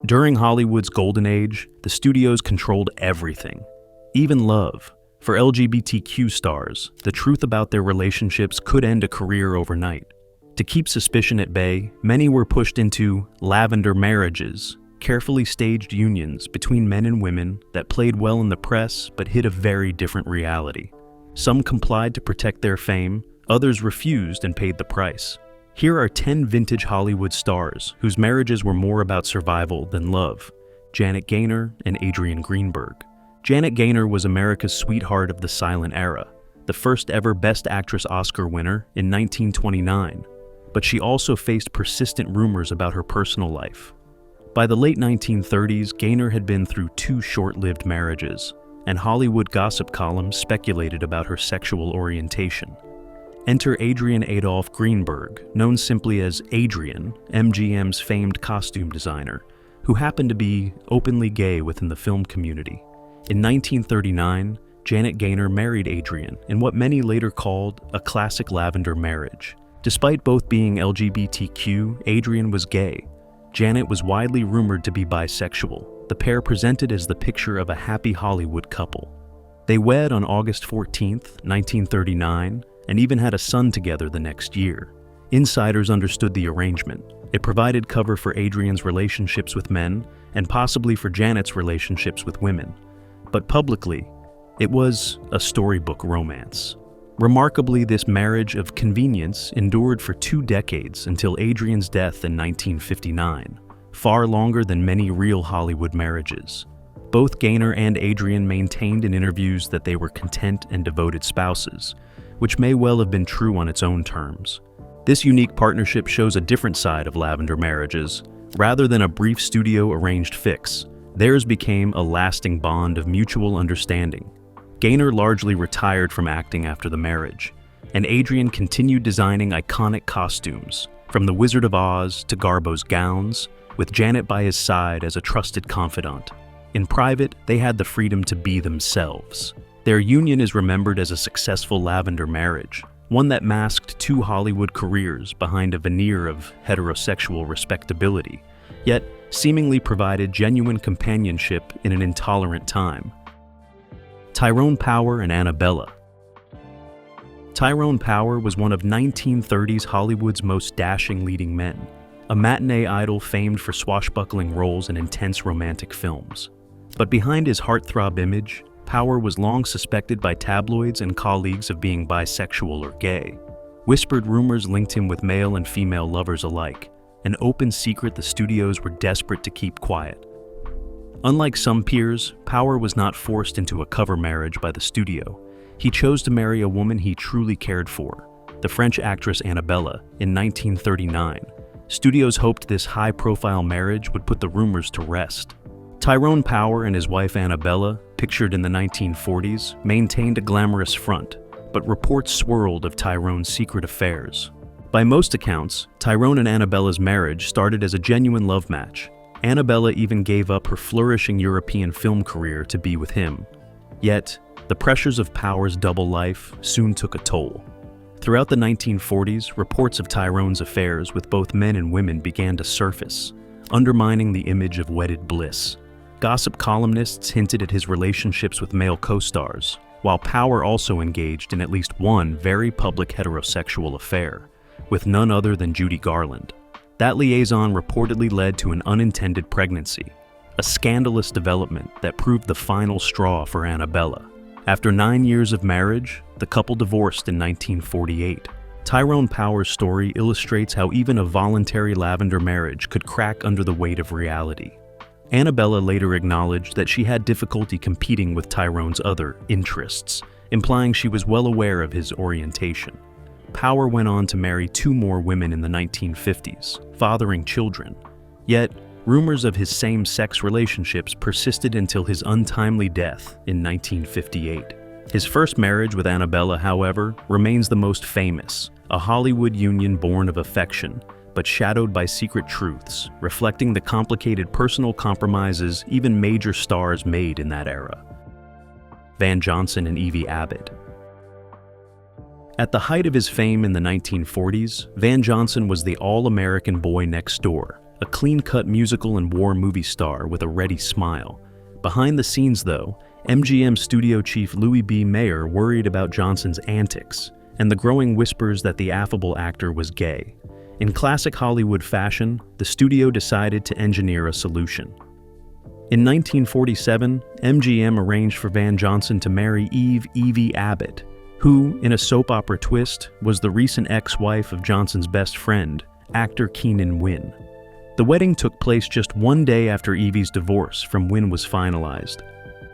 During Hollywood's golden age, the studios controlled everything, even love. For LGBTQ stars, the truth about their relationships could end a career overnight. To keep suspicion at bay, many were pushed into Lavender marriages, carefully staged unions between men and women that played well in the press but hid a very different reality. Some complied to protect their fame, others refused and paid the price. Here are 10 vintage Hollywood stars whose marriages were more about survival than love: Janet Gaynor and Adrien Greenberg. Janet Gaynor was America's sweetheart of the silent era, the first ever Best Actress Oscar winner in 1929, but she also faced persistent rumors about her personal life. By the late 1930s, Gaynor had been through 2 short-lived marriages, and Hollywood gossip columns speculated about her sexual orientation. Enter Adrien Adolph Greenberg, known simply as Adrien, MGM's famed costume designer, who happened to be openly gay within the film community. In 1939, Janet Gaynor married Adrien in what many later called a classic Lavender marriage. Despite both being LGBTQ, Adrien was gay. Janet was widely rumored to be bisexual, the pair presented as the picture of a happy Hollywood couple. They wed on August 14, 1939, and even had a son together the next year. Insiders understood the arrangement. It provided cover for Adrien's relationships with men and possibly for Janet's relationships with women. But publicly, it was a storybook romance. Remarkably, this marriage of convenience endured for 2 decades until Adrien's death in 1959, far longer than many real Hollywood marriages. Both Gaynor and Adrien maintained in interviews that they were content and devoted spouses, which may well have been true on its own terms. This unique partnership shows a different side of Lavender marriages. Rather than a brief studio-arranged fix, theirs became a lasting bond of mutual understanding. Gaynor largely retired from acting after the marriage, and Adrien continued designing iconic costumes, from The Wizard of Oz to Garbo's gowns, with Janet by his side as a trusted confidant. In private, they had the freedom to be themselves. Their union is remembered as a successful Lavender marriage, one that masked 2 Hollywood careers behind a veneer of heterosexual respectability, yet seemingly provided genuine companionship in an intolerant time. Tyrone Power and Annabella. Tyrone Power was one of 1930s Hollywood's most dashing leading men, a matinee idol famed for swashbuckling roles in intense romantic films. But behind his heartthrob image, Power was long suspected by tabloids and colleagues of being bisexual or gay. Whispered rumors linked him with male and female lovers alike, an open secret the studios were desperate to keep quiet. Unlike some peers, Power was not forced into a cover marriage by the studio. He chose to marry a woman he truly cared for, the French actress Annabella, in 1939. Studios hoped this high-profile marriage would put the rumors to rest. Tyrone Power and his wife Annabella, pictured in the 1940s, maintained a glamorous front, but reports swirled of Tyrone's secret affairs. By most accounts, Tyrone and Annabella's marriage started as a genuine love match. Annabella even gave up her flourishing European film career to be with him. Yet, the pressures of Power's double life soon took a toll. Throughout the 1940s, reports of Tyrone's affairs with both men and women began to surface, undermining the image of wedded bliss. Gossip columnists hinted at his relationships with male co-stars, while Power also engaged in at least one very public heterosexual affair, with none other than Judy Garland. That liaison reportedly led to an unintended pregnancy, a scandalous development that proved the final straw for Annabella. After 9 years of marriage, the couple divorced in 1948. Tyrone Power's story illustrates how even a voluntary Lavender marriage could crack under the weight of reality. Annabella later acknowledged that she had difficulty competing with Tyrone's other interests, implying she was well aware of his orientation. Power went on to marry 2 more women in the 1950s, fathering children. Yet, rumors of his same-sex relationships persisted until his untimely death in 1958. His first marriage with Annabella, however, remains the most famous, a Hollywood union born of affection, but shadowed by secret truths, reflecting the complicated personal compromises even major stars made in that era. Johnson and Eevee Abbott. At the height of his fame in the 1940s, Johnson was the all-American boy next door, a clean-cut musical and war movie star with a ready smile. Behind the scenes, though, MGM studio chief Louis B. Mayer worried about Johnson's antics and the growing whispers that the affable actor was gay. In classic Hollywood fashion, the studio decided to engineer a solution. In 1947, MGM arranged for Van Johnson to marry Eve Eevee Abbott, who, in a soap opera twist, was the recent ex-wife of Johnson's best friend, actor Keenan Wynn. The wedding took place just one day after Eevee's divorce from Wynn was finalized.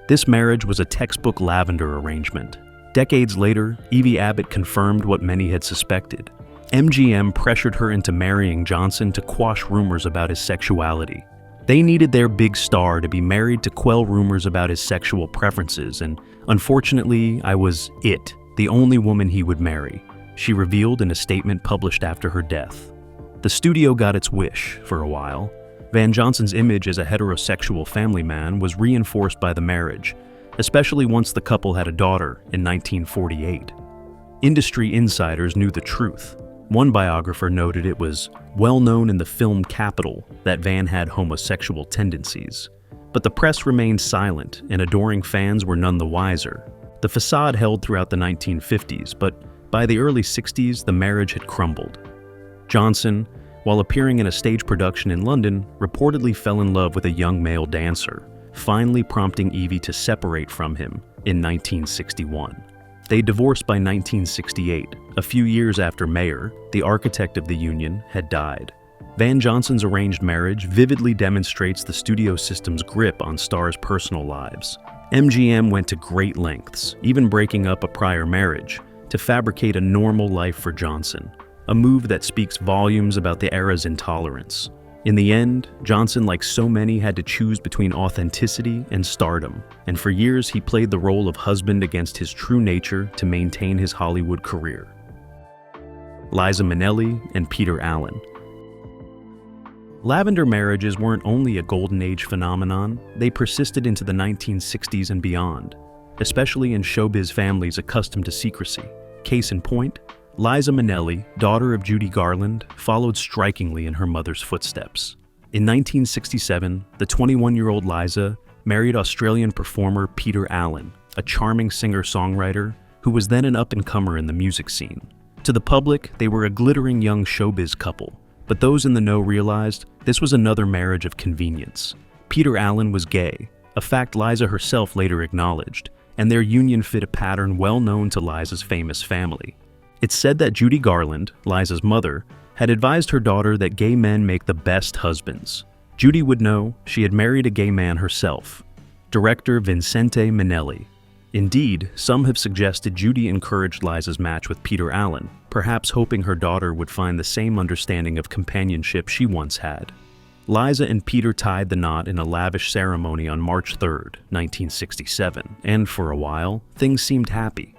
This marriage was a textbook Lavender arrangement. Decades later, Eevee Abbott confirmed what many had suspected. MGM pressured her into marrying Johnson to quash rumors about his sexuality. They needed their big star to be married to quell rumors about his sexual preferences, and unfortunately, I was it, the only woman he would marry, she revealed in a statement published after her death. The studio got its wish for a while. Van Johnson's image as a heterosexual family man was reinforced by the marriage, especially once the couple had a daughter in 1948. Industry insiders knew the truth. One biographer noted it was well known in the film capital that Van had homosexual tendencies. But the press remained silent, and adoring fans were none the wiser. The facade held throughout the 1950s, but by the early 60s, the marriage had crumbled. Johnson, while appearing in a stage production in London, reportedly fell in love with a young male dancer, finally prompting Eevee to separate from him in 1961. They divorced by 1968, a few years after Mayer, the architect of the union, had died. Van Johnson's arranged marriage vividly demonstrates the studio system's grip on stars' personal lives. MGM went to great lengths, even breaking up a prior marriage, to fabricate a normal life for Johnson, a move that speaks volumes about the era's intolerance. In the end, Johnson, like so many, had to choose between authenticity and stardom, and for years he played the role of husband against his true nature to maintain his Hollywood career. Liza Minnelli and Peter Allen. Lavender marriages weren't only a Golden Age phenomenon, they persisted into the 1960s and beyond, especially in showbiz families accustomed to secrecy. Case in point, Liza Minnelli, daughter of Judy Garland, followed strikingly in her mother's footsteps. In 1967, the 21-year-old Liza married Australian performer Peter Allen, a charming singer-songwriter who was then an up-and-comer in the music scene. To the public, they were a glittering young showbiz couple, but those in the know realized this was another marriage of convenience. Peter Allen was gay, a fact Liza herself later acknowledged, and their union fit a pattern well known to Liza's famous family. It's said that Judy Garland, Liza's mother, had advised her daughter that gay men make the best husbands. Judy would know she had married a gay man herself, director Vincente Minnelli. Indeed, some have suggested Judy encouraged Liza's match with Peter Allen, perhaps hoping her daughter would find the same understanding of companionship she once had. Liza and Peter tied the knot in a lavish ceremony on March 3, 1967, and for a while, things seemed happy.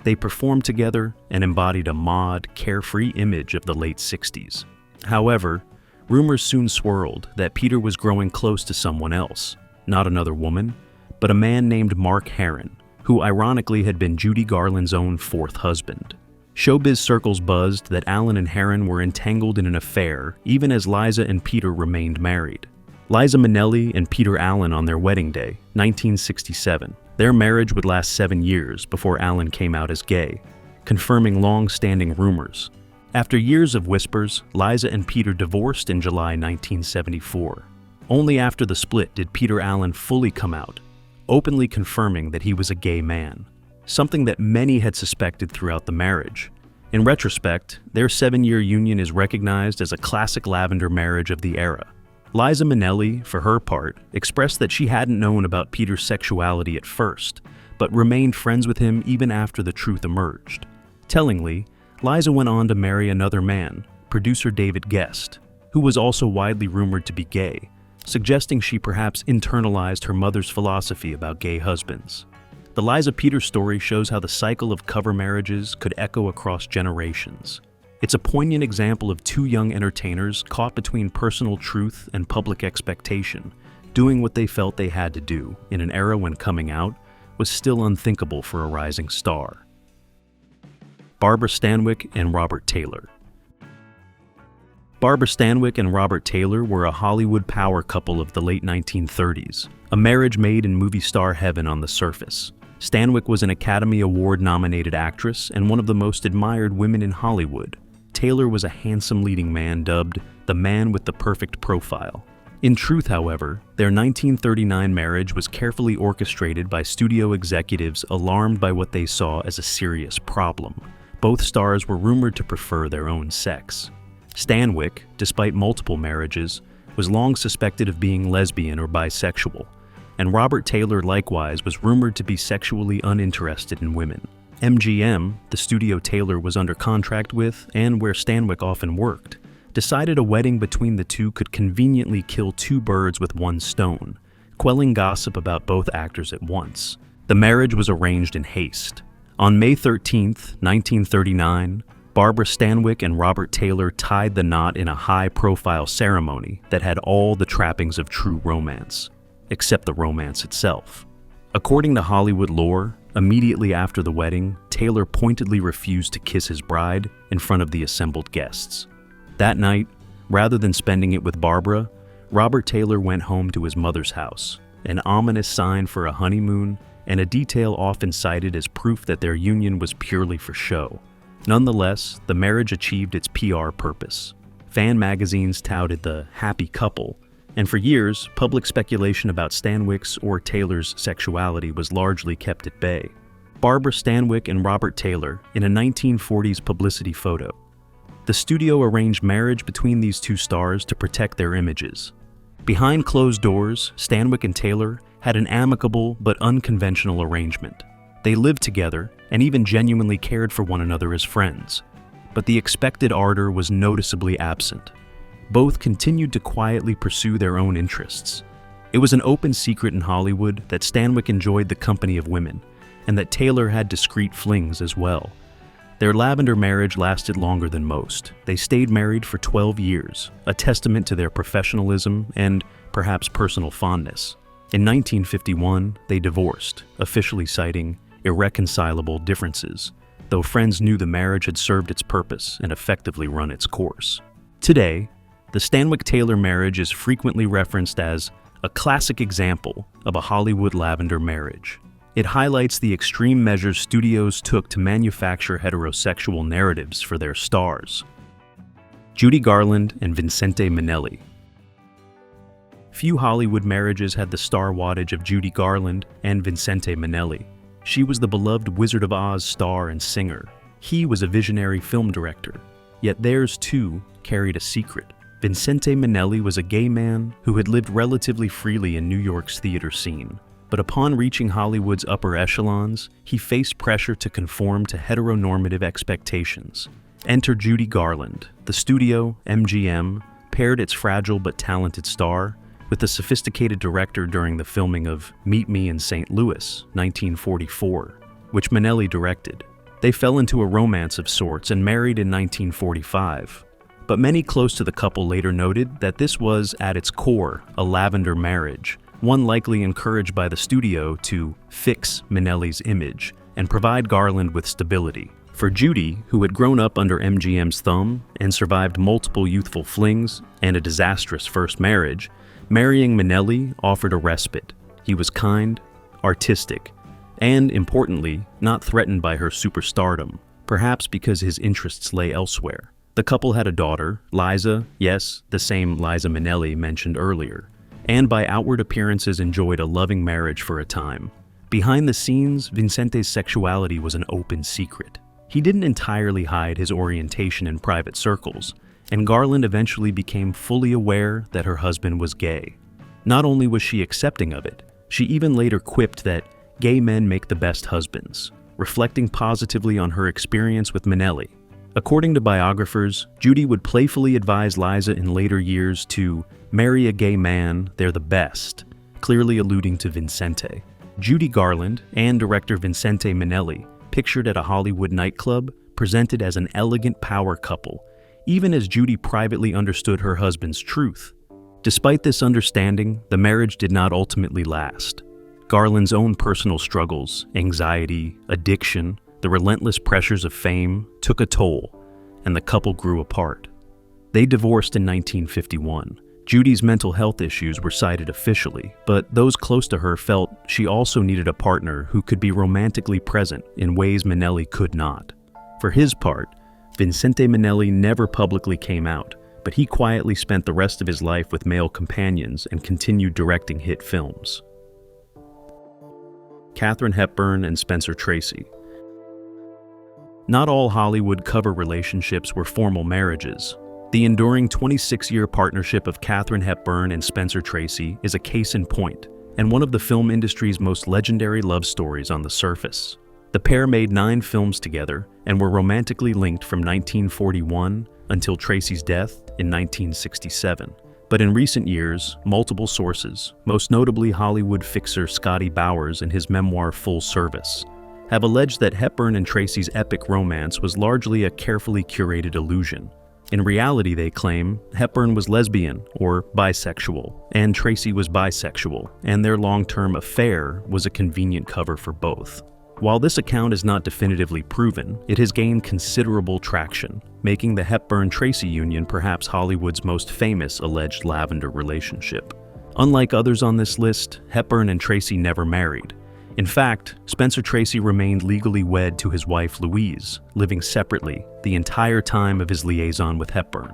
They performed together and embodied a mod, carefree image of the late 60s. However, rumors soon swirled that Peter was growing close to someone else, not another woman, but a man named Mark Herron, who ironically had been Judy Garland's own fourth husband. Showbiz circles buzzed that Allen and Herron were entangled in an affair even as Liza and Peter remained married. Liza Minnelli and Peter Allen on their wedding day, 1967. Their marriage would last 7 years before Allen came out as gay, confirming long-standing rumors. After years of whispers, Liza and Peter divorced in July 1974. Only after the split did Peter Allen fully come out, openly confirming that he was a gay man, something that many had suspected throughout the marriage. In retrospect, their 7-year union is recognized as a classic Lavender marriage of the era. Liza Minnelli, for her part, expressed that she hadn't known about Peter's sexuality at first, but remained friends with him even after the truth emerged. Tellingly, Liza went on to marry another man, producer David Guest, who was also widely rumored to be gay, suggesting she perhaps internalized her mother's philosophy about gay husbands. The Liza Peter story shows how the cycle of cover marriages could echo across generations. It's a poignant example of two young entertainers caught between personal truth and public expectation, doing what they felt they had to do in an era when coming out was still unthinkable for a rising star. Barbara Stanwyck and Robert Taylor. Barbara Stanwyck and Robert Taylor were a Hollywood power couple of the late 1930s, a marriage made in movie star heaven on the surface. Stanwyck was an Academy Award-nominated actress and one of the most admired women in Hollywood. Taylor was a handsome leading man dubbed the man with the perfect profile. In truth, however, their 1939 marriage was carefully orchestrated by studio executives alarmed by what they saw as a serious problem. Both stars were rumored to prefer their own sex. Stanwyck, despite multiple marriages, was long suspected of being lesbian or bisexual, and Robert Taylor likewise was rumored to be sexually uninterested in women. MGM, the studio Taylor was under contract with and where Stanwyck often worked, decided a wedding between the two could conveniently kill two birds with one stone, quelling gossip about both actors at once. The marriage was arranged in haste. On May 13, 1939, Barbara Stanwyck and Robert Taylor tied the knot in a high-profile ceremony that had all the trappings of true romance, except the romance itself. According to Hollywood lore, immediately after the wedding, Taylor pointedly refused to kiss his bride in front of the assembled guests. That night, rather than spending it with Barbara, Robert Taylor went home to his mother's house, an ominous sign for a honeymoon and a detail often cited as proof that their union was purely for show. Nonetheless, the marriage achieved its PR purpose. Fan magazines touted the happy couple, and for years, public speculation about Stanwyck's or Taylor's sexuality was largely kept at bay. Barbara Stanwyck and Robert Taylor in a 1940s publicity photo. The studio arranged marriage between these two stars to protect their images. Behind closed doors, Stanwyck and Taylor had an amicable but unconventional arrangement. They lived together and even genuinely cared for one another as friends, but the expected ardor was noticeably absent. Both continued to quietly pursue their own interests. It was an open secret in Hollywood that Stanwyck enjoyed the company of women, and that Taylor had discreet flings as well. Their Lavender marriage lasted longer than most. They stayed married for 12 years, a testament to their professionalism and perhaps personal fondness. In 1951, they divorced, officially citing irreconcilable differences, though friends knew the marriage had served its purpose and effectively run its course. Today, the Stanwyck-Taylor marriage is frequently referenced as a classic example of a Hollywood Lavender marriage. It highlights the extreme measures studios took to manufacture heterosexual narratives for their stars. Judy Garland and Vincente Minnelli. Few Hollywood marriages had the star wattage of Judy Garland and Vincente Minnelli. She was the beloved Wizard of Oz star and singer. He was a visionary film director. Yet theirs, too, carried a secret. Vincente Minnelli was a gay man who had lived relatively freely in New York's theater scene. But upon reaching Hollywood's upper echelons, he faced pressure to conform to heteronormative expectations. Enter Judy Garland. The studio, MGM, paired its fragile but talented star with a sophisticated director during the filming of Meet Me in St. Louis, 1944, which Minnelli directed. They fell into a romance of sorts and married in 1945. But many close to the couple later noted that this was, at its core, a Lavender marriage, one likely encouraged by the studio to fix Minnelli's image and provide Garland with stability. For Judy, who had grown up under MGM's thumb and survived multiple youthful flings and a disastrous first marriage, marrying Minnelli offered a respite. He was kind, artistic, and, importantly, not threatened by her superstardom, perhaps because his interests lay elsewhere. The couple had a daughter, Liza, yes, the same Liza Minnelli mentioned earlier, and by outward appearances enjoyed a loving marriage for a time. Behind the scenes, Vincente's sexuality was an open secret. He didn't entirely hide his orientation in private circles, and Garland eventually became fully aware that her husband was gay. Not only was she accepting of it, she even later quipped that gay men make the best husbands, reflecting positively on her experience with Minnelli. According to biographers, Judy would playfully advise Liza in later years to marry a gay man, they're the best, clearly alluding to Vincente. Judy Garland and director Vincente Minnelli, pictured at a Hollywood nightclub, presented as an elegant power couple, even as Judy privately understood her husband's truth. Despite this understanding, the marriage did not ultimately last. Garland's own personal struggles, anxiety, addiction, the relentless pressures of fame took a toll, and the couple grew apart. They divorced in 1951. Judy's mental health issues were cited officially, but those close to her felt she also needed a partner who could be romantically present in ways Minnelli could not. For his part, Vincente Minnelli never publicly came out, but he quietly spent the rest of his life with male companions and continued directing hit films. Katharine Hepburn and Spencer Tracy. Not all Hollywood cover relationships were formal marriages. The enduring 26-year partnership of Katharine Hepburn and Spencer Tracy is a case in point, and one of the film industry's most legendary love stories on the surface. The pair made 9 films together and were romantically linked from 1941 until Tracy's death in 1967. But in recent years, multiple sources, most notably Hollywood fixer Scotty Bowers in his memoir Full Service, have alleged that Hepburn and Tracy's epic romance was largely a carefully curated illusion. In reality, they claim, Hepburn was lesbian or bisexual, and Tracy was bisexual, and their long-term affair was a convenient cover for both. While this account is not definitively proven, it has gained considerable traction, making the Hepburn-Tracy union perhaps Hollywood's most famous alleged Lavender relationship. Unlike others on this list, Hepburn and Tracy never married. In fact, Spencer Tracy remained legally wed to his wife Louise, living separately the entire time of his liaison with Hepburn.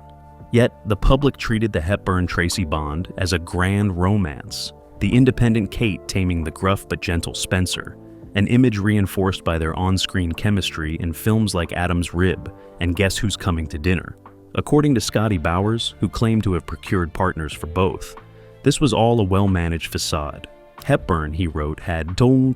Yet, the public treated the Hepburn-Tracy bond as a grand romance, the independent Kate taming the gruff but gentle Spencer, an image reinforced by their on-screen chemistry in films like Adam's Rib and Guess Who's Coming to Dinner. According to Scotty Bowers, who claimed to have procured partners for both, this was all a well-managed facade. Hepburn, he wrote, had turned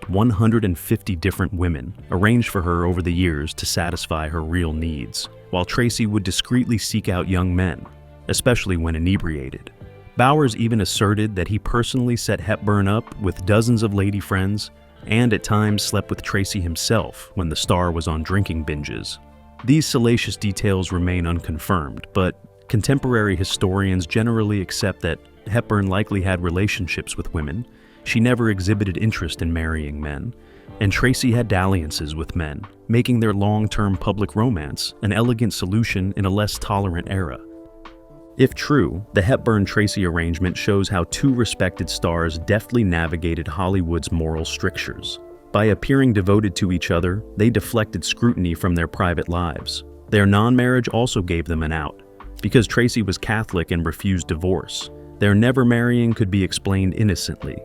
150 different women, arranged for her over the years to satisfy her real needs, while Tracy would discreetly seek out young men, especially when inebriated. Bowers even asserted that he personally set Hepburn up with dozens of lady friends, and at times slept with Tracy himself when the star was on drinking binges. These salacious details remain unconfirmed, but contemporary historians generally accept that Hepburn likely had relationships with women, she never exhibited interest in marrying men, and Tracy had dalliances with men, making their long-term public romance an elegant solution in a less tolerant era. If true, the Hepburn-Tracy arrangement shows how two respected stars deftly navigated Hollywood's moral strictures. By appearing devoted to each other, they deflected scrutiny from their private lives. Their non-marriage also gave them an out. Because Tracy was Catholic and refused divorce, their never marrying could be explained innocently,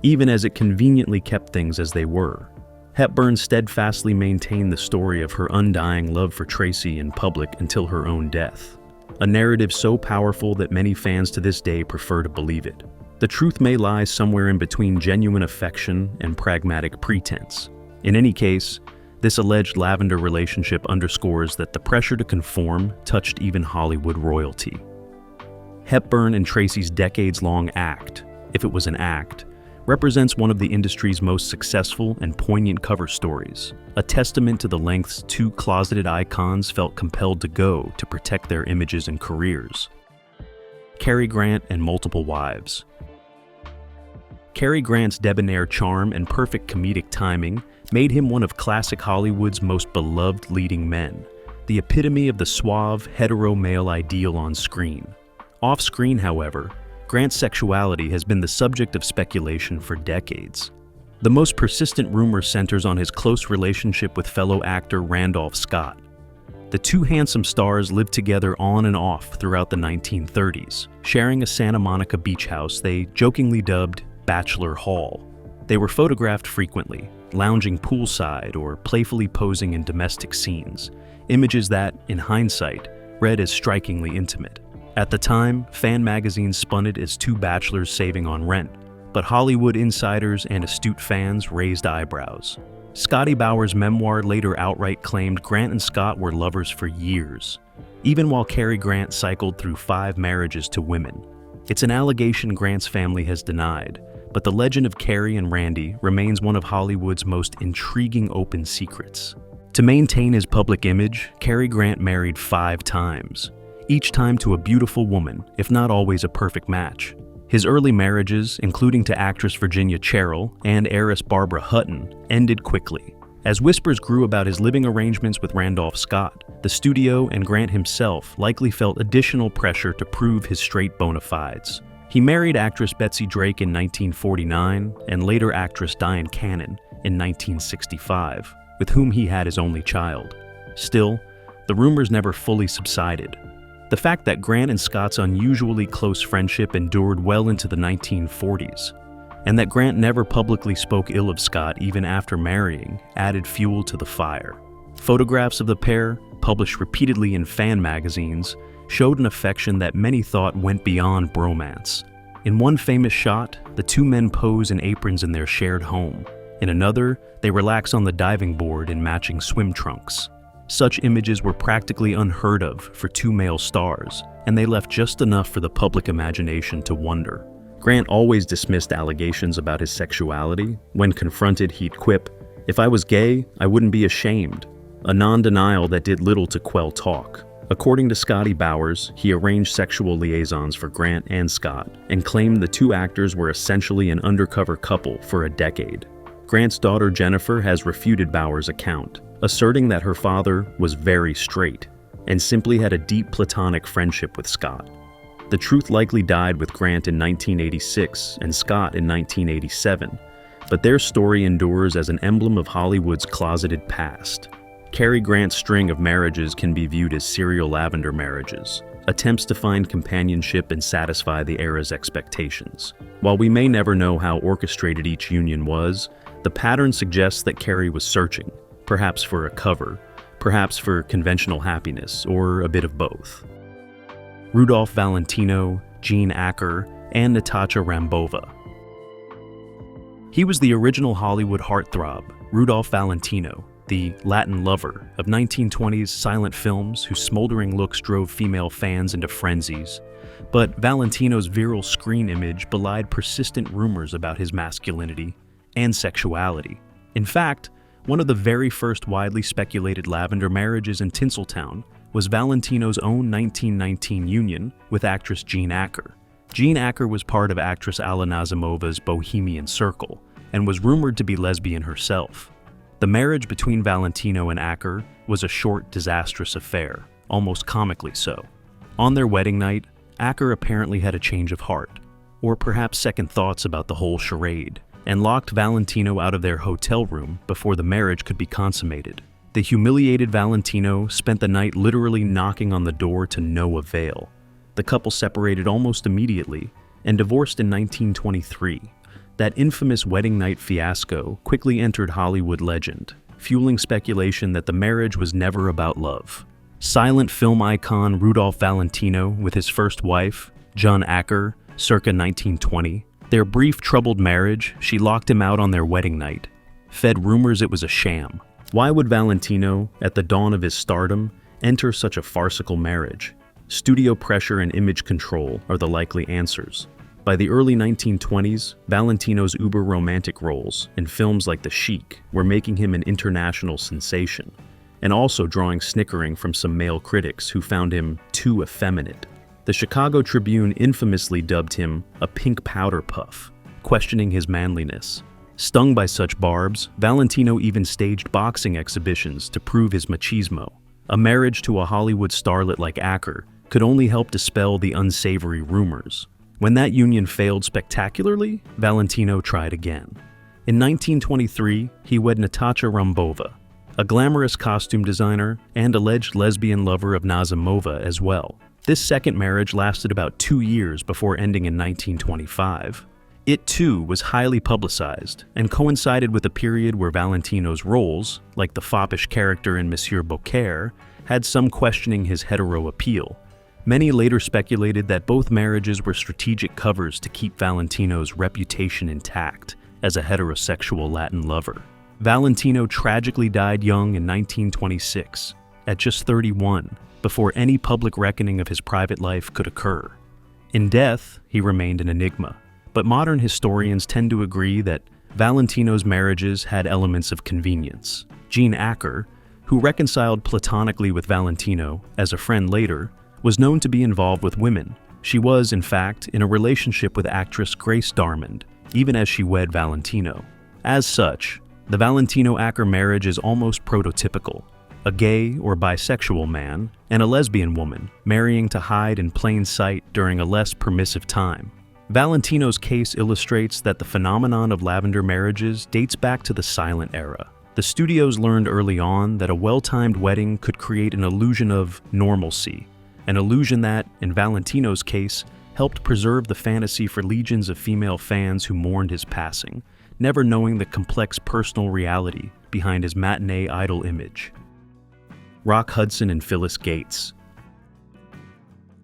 even as it conveniently kept things as they were. Hepburn steadfastly maintained the story of her undying love for Tracy in public until her own death, a narrative so powerful that many fans to this day prefer to believe it. The truth may lie somewhere in between genuine affection and pragmatic pretense. In any case, this alleged Lavender relationship underscores that the pressure to conform touched even Hollywood royalty. Hepburn and Tracy's decades-long act, if it was an act, represents one of the industry's most successful and poignant cover stories, a testament to the lengths two closeted icons felt compelled to go to protect their images and careers. Cary Grant and multiple wives. Cary Grant's debonair charm and perfect comedic timing made him one of classic Hollywood's most beloved leading men, the epitome of the suave, hetero male ideal on screen. Off-screen, however, Grant's sexuality has been the subject of speculation for decades. The most persistent rumor centers on his close relationship with fellow actor Randolph Scott. The two handsome stars lived together on and off throughout the 1930s, sharing a Santa Monica beach house they jokingly dubbed Bachelor Hall. They were photographed frequently, lounging poolside or playfully posing in domestic scenes, images that, in hindsight, read as strikingly intimate. At the time, fan magazines spun it as two bachelors saving on rent, but Hollywood insiders and astute fans raised eyebrows. Scotty Bowers' memoir later outright claimed Grant and Scott were lovers for years, even while Cary Grant cycled through 5 marriages to women. It's an allegation Grant's family has denied, but the legend of Cary and Randy remains one of Hollywood's most intriguing open secrets. To maintain his public image, Cary Grant married 5 times. Each time to a beautiful woman, if not always a perfect match. His early marriages, including to actress Virginia Cherrill and heiress Barbara Hutton, ended quickly, As whispers grew about his living arrangements with Randolph Scott, the studio and Grant himself likely felt additional pressure to prove his straight bona fides. He married actress Betsy Drake in 1949 and later actress Diane Cannon in 1965, with whom he had his only child. Still, the rumors never fully subsided. The fact that Grant and Scott's unusually close friendship endured well into the 1940s, and that Grant never publicly spoke ill of Scott even after marrying, added fuel to the fire. Photographs of the pair, published repeatedly in fan magazines, showed an affection that many thought went beyond bromance. In one famous shot, the two men pose in aprons in their shared home. In another, they relax on the diving board in matching swim trunks. Such images were practically unheard of for two male stars, and they left just enough for the public imagination to wonder. Grant always dismissed allegations about his sexuality. When confronted, he'd quip, "If I was gay, I wouldn't be ashamed," a non-denial that did little to quell talk. According to Scotty Bowers, he arranged sexual liaisons for Grant and Scott, and claimed the two actors were essentially an undercover couple for a decade. Grant's daughter Jennifer has refuted Bowers' account, asserting that her father was very straight, and simply had a deep platonic friendship with Scott. The truth likely died with Grant in 1986 and Scott in 1987, but their story endures as an emblem of Hollywood's closeted past. Cary Grant's string of marriages can be viewed as serial Lavender marriages, attempts to find companionship and satisfy the era's expectations. While we may never know how orchestrated each union was, the pattern suggests that Cary was searching, perhaps for a cover, perhaps for conventional happiness, or a bit of both. Rudolph Valentino, Gene Acker, and Natasha Rambova. He was the original Hollywood heartthrob, Rudolph Valentino, the Latin lover of 1920s silent films whose smoldering looks drove female fans into frenzies. But Valentino's virile screen image belied persistent rumors about his masculinity and sexuality. In fact, one of the very first widely speculated Lavender marriages in Tinseltown was Valentino's own 1919 union with actress Gene Acker. Gene Acker was part of actress Alla Nazimova's Bohemian Circle and was rumored to be lesbian herself. The marriage between Valentino and Acker was a short, disastrous affair, almost comically so. On their wedding night, Acker apparently had a change of heart, or perhaps second thoughts about the whole charade, and locked Valentino out of their hotel room before the marriage could be consummated. The humiliated Valentino spent the night literally knocking on the door to no avail. The couple separated almost immediately and divorced in 1923. That infamous wedding night fiasco quickly entered Hollywood legend, fueling speculation that the marriage was never about love. Silent film icon Rudolph Valentino with his first wife, John Acker, circa 1920, their brief troubled marriage, she locked him out on their wedding night, fed rumors it was a sham. Why would Valentino, at the dawn of his stardom, enter such a farcical marriage? Studio pressure and image control are the likely answers. By the early 1920s, Valentino's uber-romantic roles in films like The Sheik were making him an international sensation, and also drawing snickering from some male critics who found him too effeminate. The Chicago Tribune infamously dubbed him a pink powder puff, questioning his manliness. Stung by such barbs, Valentino even staged boxing exhibitions to prove his machismo. A marriage to a Hollywood starlet like Acker could only help dispel the unsavory rumors. When that union failed spectacularly, Valentino tried again. In 1923, he wed Natasha Rambova, a glamorous costume designer and alleged lesbian lover of Nazimova as well. This second marriage lasted about 2 years before ending in 1925. It too was highly publicized and coincided with a period where Valentino's roles, like the foppish character in Monsieur Beaucaire, had some questioning his hetero appeal. Many later speculated that both marriages were strategic covers to keep Valentino's reputation intact as a heterosexual Latin lover. Valentino tragically died young in 1926, at just 31, before any public reckoning of his private life could occur. In death, he remained an enigma, but modern historians tend to agree that Valentino's marriages had elements of convenience. Gene Acker, who reconciled platonically with Valentino as a friend later, was known to be involved with women. She was, in fact, in a relationship with actress Grace Darmond, even as she wed Valentino. As such, The Valentino-Acker marriage is almost prototypical. A gay or bisexual man and a lesbian woman marrying to hide in plain sight during a less permissive time. Valentino's case illustrates that the phenomenon of lavender marriages dates back to the silent era. The studios learned early on that a well-timed wedding could create an illusion of normalcy, an illusion that, in Valentino's case, helped preserve the fantasy for legions of female fans who mourned his passing, never knowing the complex personal reality behind his matinee idol image. Rock Hudson and Phyllis Gates.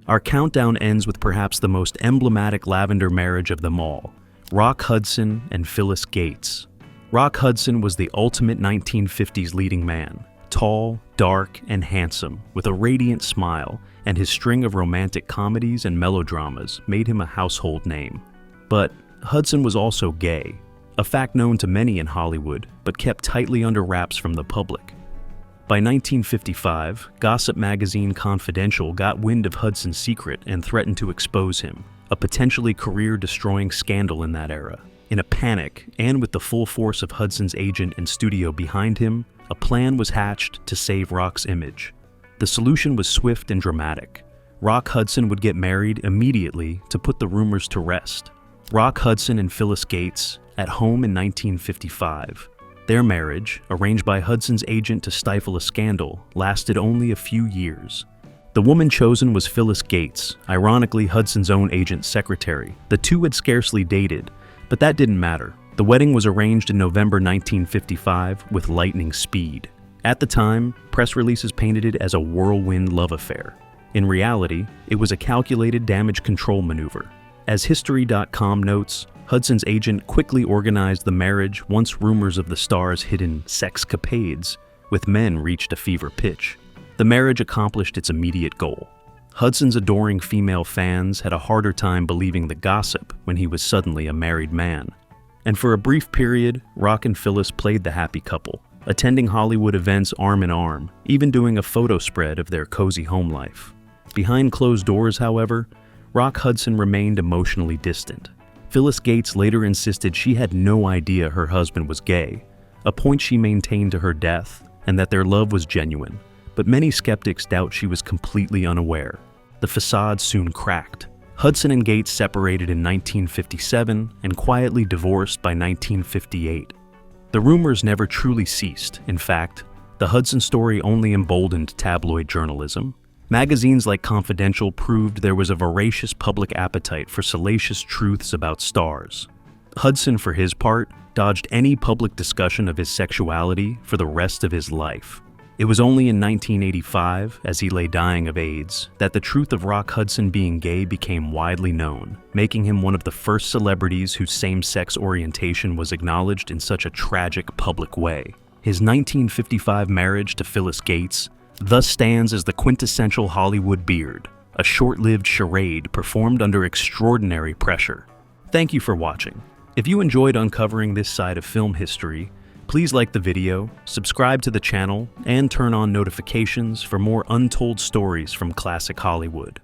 Our countdown ends with perhaps the most emblematic lavender marriage of them all, Rock Hudson and Phyllis Gates. Rock Hudson was the ultimate 1950s leading man, tall, dark, and handsome, with a radiant smile, and his string of romantic comedies and melodramas made him a household name. But Hudson was also gay, a fact known to many in Hollywood, but kept tightly under wraps from the public. By 1955, gossip magazine Confidential got wind of Hudson's secret and threatened to expose him, a potentially career-destroying scandal in that era. In a panic, and with the full force of Hudson's agent and studio behind him, a plan was hatched to save Rock's image. The solution was swift and dramatic. Rock Hudson would get married immediately to put the rumors to rest. Rock Hudson and Phyllis Gates, at home in 1955. Their marriage, arranged by Hudson's agent to stifle a scandal, lasted only a few years. The woman chosen was Phyllis Gates, ironically Hudson's own agent's secretary. The two had scarcely dated, but that didn't matter. The wedding was arranged in November 1955 with lightning speed. At the time, press releases painted it as a whirlwind love affair. In reality, it was a calculated damage control maneuver. As History.com notes, Hudson's agent quickly organized the marriage once rumors of the star's hidden sexcapades with men reached a fever pitch. The marriage accomplished its immediate goal. Hudson's adoring female fans had a harder time believing the gossip when he was suddenly a married man. And for a brief period, Rock and Phyllis played the happy couple, attending Hollywood events arm in arm, even doing a photo spread of their cozy home life. Behind closed doors, however, Rock Hudson remained emotionally distant. Phyllis Gates later insisted she had no idea her husband was gay, a point she maintained to her death, and that their love was genuine. But many skeptics doubt she was completely unaware. The facade soon cracked. Hudson and Gates separated in 1957 and quietly divorced by 1958. The rumors never truly ceased. In fact, the Hudson story only emboldened tabloid journalism. Magazines like Confidential proved there was a voracious public appetite for salacious truths about stars. Hudson, for his part, dodged any public discussion of his sexuality for the rest of his life. It was only in 1985, as he lay dying of AIDS, that the truth of Rock Hudson being gay became widely known, making him one of the first celebrities whose same-sex orientation was acknowledged in such a tragic public way. His 1955 marriage to Phyllis Gates thus stands as the quintessential Hollywood beard, a short-lived charade performed under extraordinary pressure. Thank you for watching. If you enjoyed uncovering this side of film history, please like the video, subscribe to the channel, and turn on notifications for more untold stories from classic Hollywood.